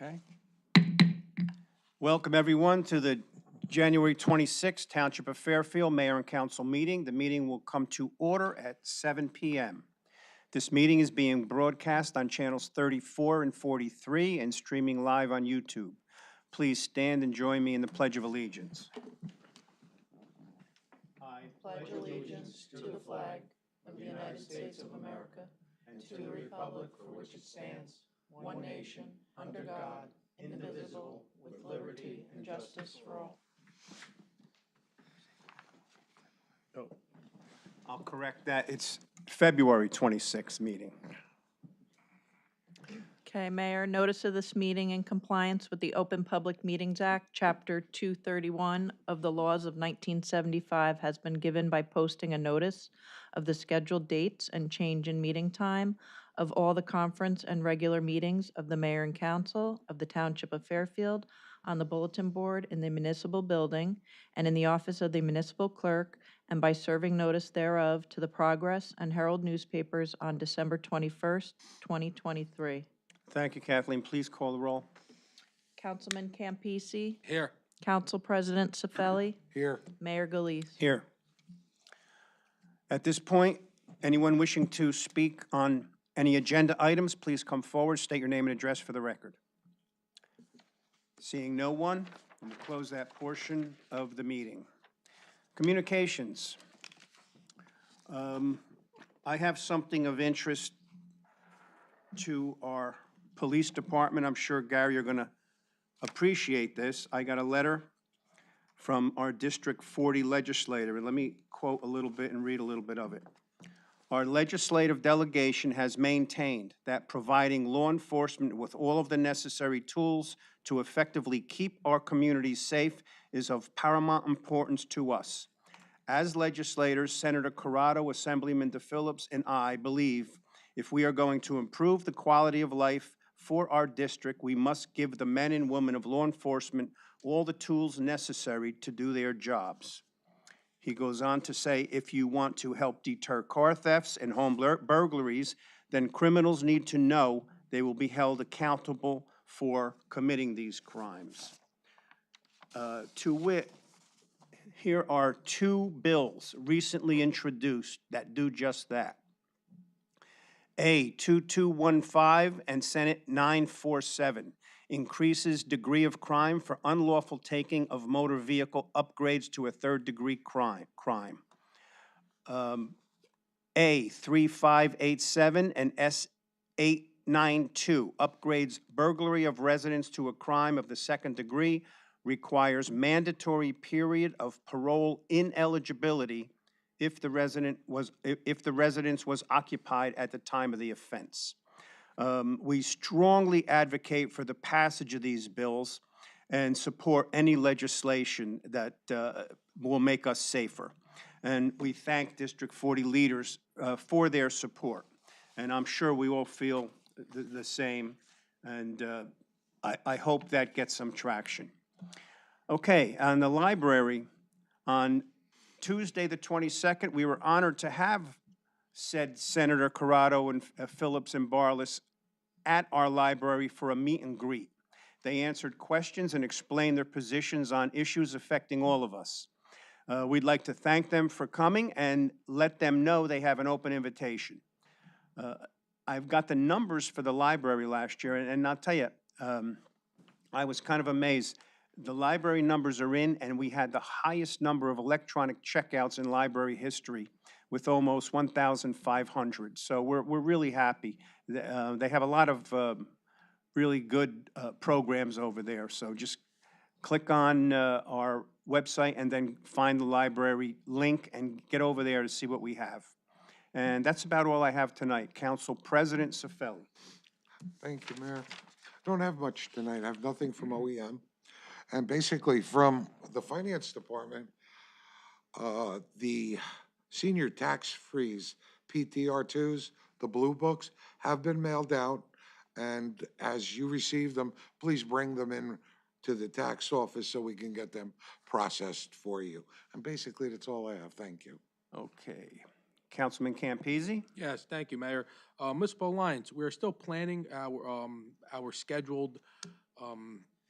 Okay. Welcome, everyone, to the January 26th Township of Fairfield Mayor and Council meeting. The meeting will come to order at 7 p.m. This meeting is being broadcast on channels 34 and 43 and streaming live on YouTube. Please stand and join me in the Pledge of Allegiance. I pledge allegiance to the flag of the United States of America and to the republic for which it stands, one nation, under God, indivisible, with liberty and justice for all. Oh, I'll correct that. It's February 26th meeting. Okay, Mayor, notice of this meeting in compliance with the Open Public Meetings Act, Chapter 231 of the laws of 1975 has been given by posting a notice of the scheduled dates and change in meeting time of all the conference and regular meetings of the Mayor and Council of the Township of Fairfield on the bulletin board in the municipal building and in the office of the municipal clerk, and by serving notice thereof to the Progress and Herald newspapers on December 21st, 2023. Thank you, Kathleen. Please call the roll. Councilman Campisi. Here. Council President Cifelli. Here. Mayor Galise. Here. At this point, anyone wishing to speak on any agenda items, please come forward, state your name and address for the record. Seeing no one, we'll close that portion of the meeting. Communications. I have something of interest to our police department. I'm sure, Gary, you're going to appreciate this. I got a letter from our District 40 legislator, and let me quote a little bit and read a little bit of it. Our legislative delegation has maintained that providing law enforcement with all of the necessary tools to effectively keep our communities safe is of paramount importance to us. As legislators, Senator Corrado, Assemblyman DePhillips, and I believe if we are going to improve the quality of life for our district, we must give the men and women of law enforcement all the tools necessary to do their jobs. He goes on to say, if you want to help deter car thefts and home burglaries, then criminals need to know they will be held accountable for committing these crimes. To wit, here are two bills recently introduced that do just that. A 2215 and Senate 947 increases degree of crime for unlawful taking of motor vehicle upgrades to a third-degree crime. A 3587 and S 892 upgrades burglary of residence to a crime of the second degree, requires mandatory period of parole ineligibility if the residence was occupied at the time of the offense. We strongly advocate for the passage of these bills and support any legislation that will make us safer. And we thank District 40 leaders for their support. And I'm sure we all feel the same, and I hope that gets some traction. Okay, on the library, on Tuesday the 22nd, we were honored to have said Senator Corrado and Phillips and Barlas at our library for a meet and greet. They answered questions and explained their positions on issues affecting all of us. We'd like to thank them for coming and let them know they have an open invitation. I've got the numbers for the library last year, and I'll tell you, I was kind of amazed. The library numbers are in, and we had the highest number of electronic checkouts in library history with almost 1,500. So we're really happy. They have a lot of really good programs over there. So just click on our website and then find the library link and get over there to see what we have. And that's about all I have tonight. Council President Cifelli. Thank you, Mayor. Don't have much tonight. I have nothing from OEM. And basically from the Finance Department, the senior tax freeze PTR2s, the blue books, have been mailed out. And as you receive them, please bring them in to the tax office so we can get them processed for you. And basically, that's all I have. Thank you. Okay. Councilman Campisi? Yes, thank you, Mayor. Municipal Alliance, we're still planning our scheduled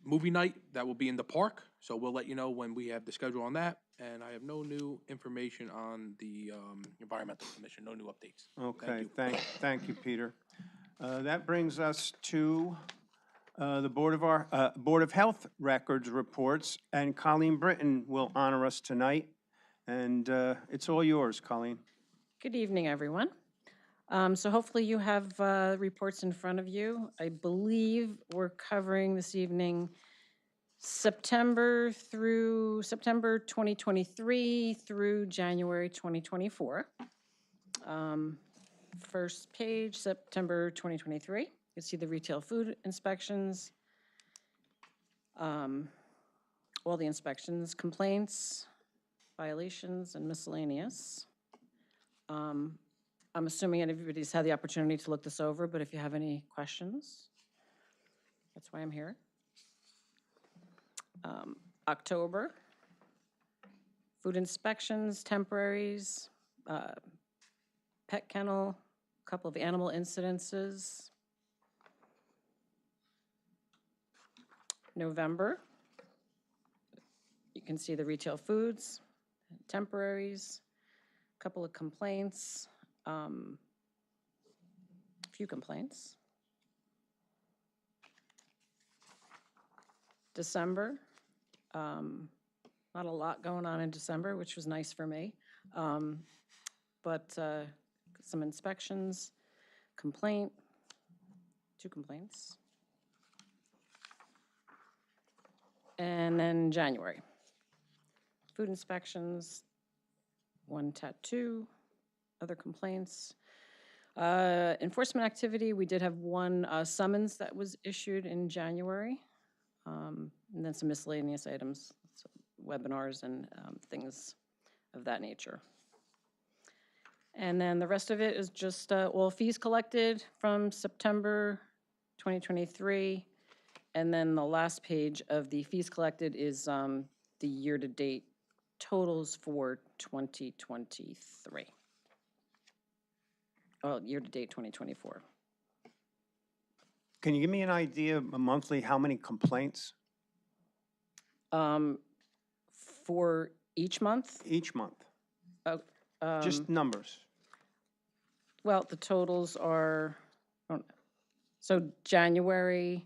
movie night that will be in the park, so we'll let you know when we have the schedule on that. And I have no new information on the environmental commission, no new updates. Okay, you. thank you, Peter. That brings us to the Board of Health Records reports, and Colleen Britton will honor us tonight. And it's all yours, Colleen. Good evening, everyone. So hopefully you have reports in front of you. I believe we're covering this evening September 2023 through January 2024. First page, September 2023. You see the retail food inspections, all the inspections, complaints, violations, and miscellaneous. I'm assuming everybody's had the opportunity to look this over, but if you have any questions, that's why I'm here. October, food inspections, temporaries, pet kennel, a couple of animal incidences. November, you can see the retail foods, temporaries, a couple of complaints, a few complaints. December, not a lot going on in December, which was nice for me. But some inspections, complaint, 2 complaints. And then January, food inspections, 1 tattoo, other complaints. Enforcement activity, we did have 1 summons that was issued in January. And then some miscellaneous items, so webinars and things of that nature. And then the rest of it is just all fees collected from September 2023. And then the last page of the fees collected is the year-to-date totals for 2023. Well, year-to-date 2024. Can you give me an idea monthly how many complaints? For each month? Each month, Oh, just numbers. well, the totals are, so January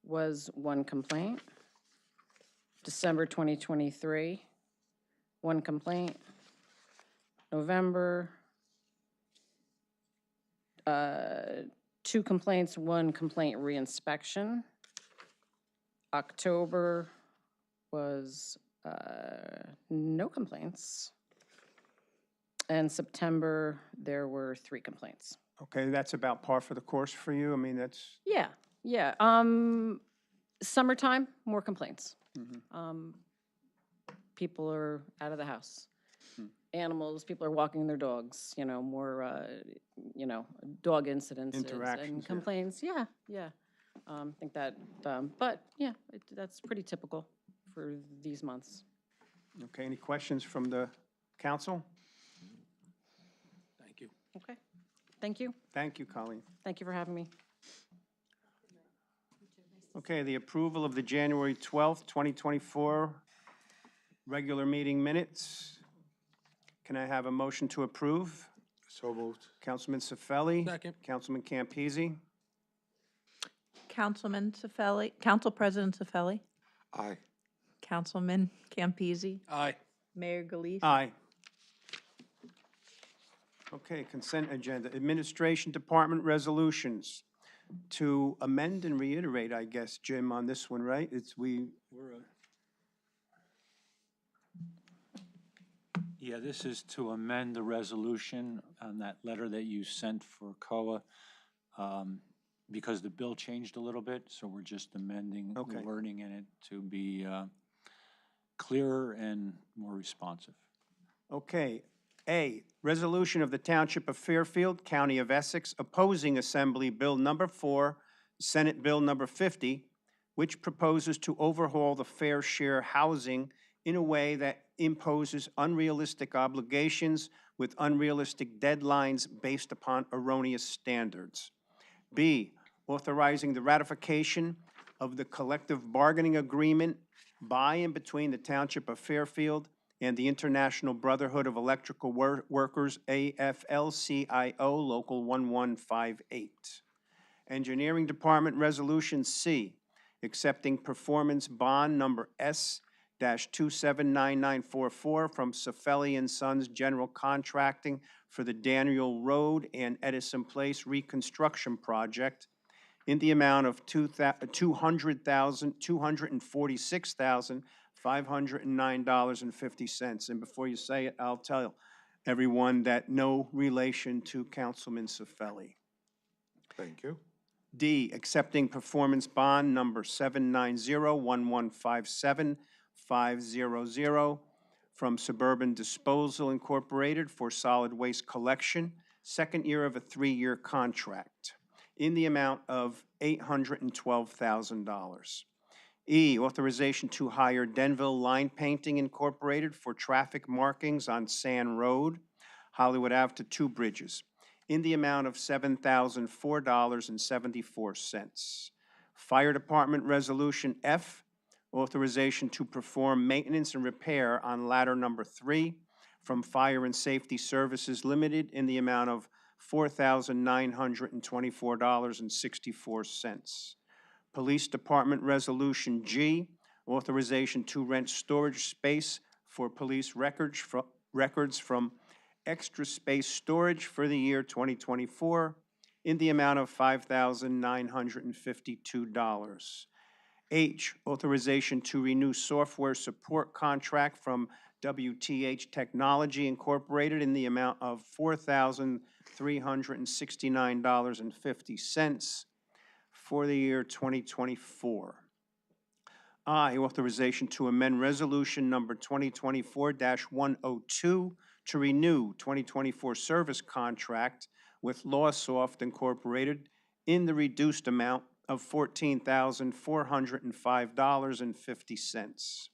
was 1 complaint. December 2023, 1 complaint. November, 2 complaints, 1 complaint reinspection. October was no complaints. And September, there were 3 complaints. Okay, that's about par for the course for you? I mean, that's, Yeah, yeah. Summertime, more complaints. People are out of the house. Animals, people are walking their dogs, more, dog incidents. Interactions, And yeah. complaints, yeah. I think that, but yeah, that's pretty typical for these months. okay, any questions from the council? Thank you. Okay, thank you. Thank you, Colleen. Thank you for having me. Okay, the approval of the January 12th, 2024 regular meeting minutes. Can I have a motion to approve? So moved. Councilman Cifelli? Second. Councilman Campese? Council President Cifelli, Aye. Councilman Campese, Aye. Mayor Galise. Aye. Okay, consent agenda. Administration Department resolutions. To amend and reiterate, I guess, Jim, on this one, right? Yeah, this is to amend the resolution on that letter that you sent for COA, because the bill changed a little bit, so we're just amending the Okay. wording in it to be clearer and more responsive. Okay. A, resolution of the Township of Fairfield, County of Essex, opposing Assembly Bill Number 4, Senate Bill Number 50, which proposes to overhaul the fair share housing in a way that imposes unrealistic obligations with unrealistic deadlines based upon erroneous standards. B, authorizing the ratification of the collective bargaining agreement by and between the Township of Fairfield and the International Brotherhood of Electrical Workers, AFL-CIO, Local 1158. Engineering Department Resolution C, accepting performance bond number S-279944 from Cefelli and Sons General Contracting for the Daniel Road and Edison Place reconstruction project in the amount of $246,509.50. And before you say it, I'll tell everyone that no relation to Councilman Cefelli. Thank you. D, accepting performance bond number 790-1157-500 from Suburban Disposal Incorporated for solid waste collection, second year of a 3-year contract, in the amount of $812,000. E, authorization to hire Denville Line Painting Incorporated for traffic markings on Sand Road, Hollywood Ave to Two Bridges, in the amount of $7,004.74. Fire Department Resolution F, authorization to perform maintenance and repair on ladder number 3 from Fire and Safety Services Limited in the amount of $4,924.64. Police Department Resolution G, authorization to rent storage space for police records from Extra Space Storage for the year 2024 in the amount of $5,952. H, authorization to renew software support contract from WTH Technology Incorporated in the amount of $4,369.50 for the year 2024. I, authorization to amend resolution number 2024-102 to renew 2024 service contract with Lawsoft Incorporated in the reduced amount of $14,405.50.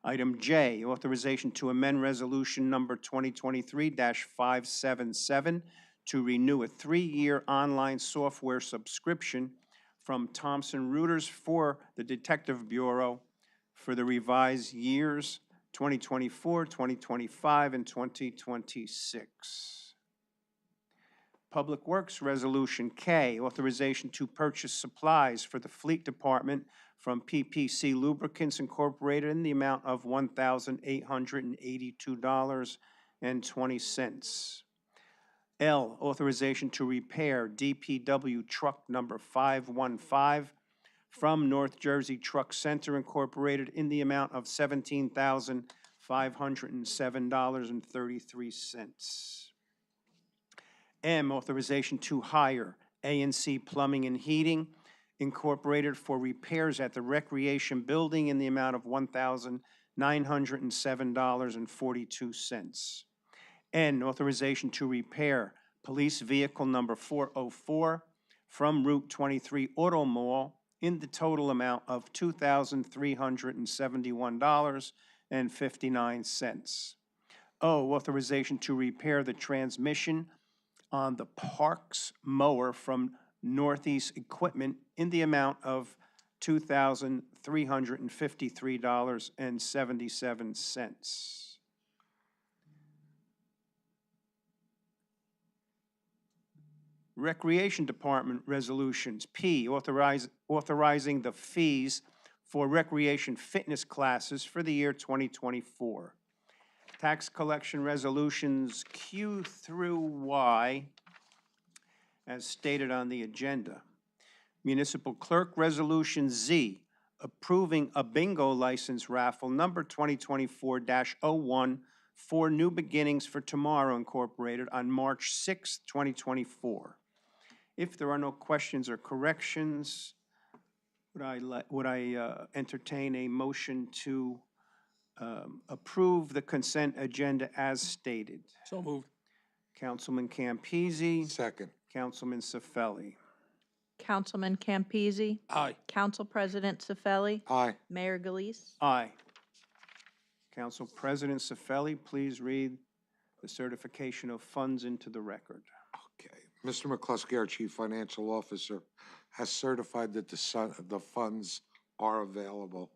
Item J, authorization to amend resolution number 2023-577 to renew a 3-year online software subscription from Thomson Reuters for the Detective Bureau for the revised years 2024, 2025, and 2026. Public Works Resolution K, authorization to purchase supplies for the Fleet Department from PPC Lubricants Incorporated in the amount of $1,882.20. L, authorization to repair DPW truck number 515 from North Jersey Truck Center Incorporated in the amount of $17,507.33. M, authorization to hire A&C Plumbing and Heating Incorporated for repairs at the Recreation Building in the amount of $1,907.42. N, authorization to repair police vehicle number 404 from Route 23 Auto Mall in the total amount of $2,371.59. O, authorization to repair the transmission on the Parks mower from Northeast Equipment in the amount of $2,353.77. Recreation Department resolutions. P, authorizing the fees for recreation fitness classes for the year 2024. Tax collection resolutions Q through Y as stated on the agenda. Municipal Clerk Resolution Z, approving a bingo license raffle number 2024-01 for New Beginnings for Tomorrow Incorporated on March 6, 2024. If there are no questions or corrections, would I entertain a motion to approve the consent agenda as stated? So moved. Councilman Campisi, Second. Councilman Cefelli. Councilman Campisi. Aye. Council President Cefelli. Aye. Mayor Galise. Aye. Council President Cefelli, please read the certification of funds into the record. Okay. Mr. McCluskey, our Chief Financial Officer, has certified that the funds are available.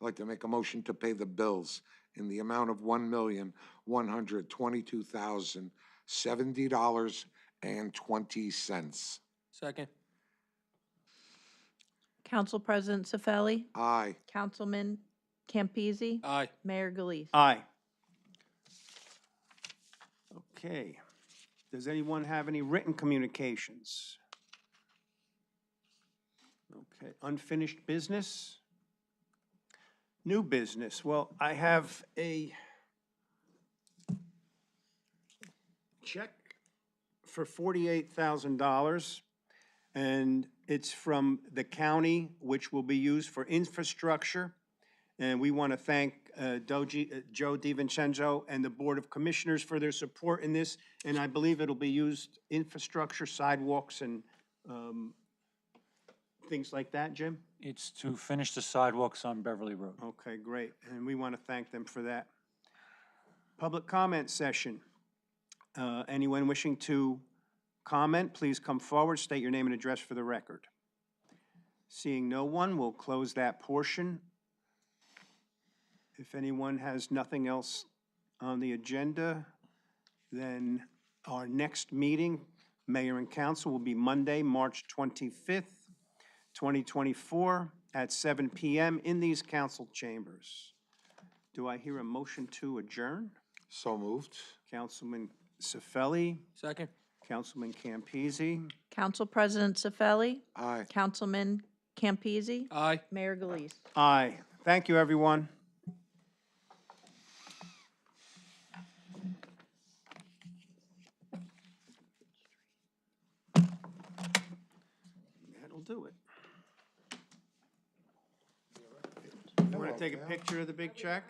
I'd like to make a motion to pay the bills in the amount of $1,122,070.20. Second. Council President Cifelli? Aye. Councilman Campese? Aye. Mayor Galise? Aye. Okay. Does anyone have any written communications? Okay, unfinished business? New business. Well, I have a check for $48,000, and it's from the county, which will be used for infrastructure. And we want to thank Joe DiVincenzo and the Board of Commissioners for their support in this. And I believe it'll be used infrastructure, sidewalks, and things like that, Jim? It's to finish the sidewalks on Beverly Road. Okay, great. And we want to thank them for that. Public comment session. Anyone wishing to comment, please come forward, state your name and address for the record. Seeing no one, we'll close that portion. If anyone has nothing else on the agenda, then our next meeting, Mayor and Council, will be Monday, March 25th, 2024, at 7 p.m. in these council chambers. Do I hear a motion to adjourn? So moved. Councilman Cifelli, Second. Councilman Campese. Council President Cifelli? Aye. Councilman Campese? Aye. Mayor Galise? Aye. Thank you, everyone. That'll do it. You want to take a picture of the big check?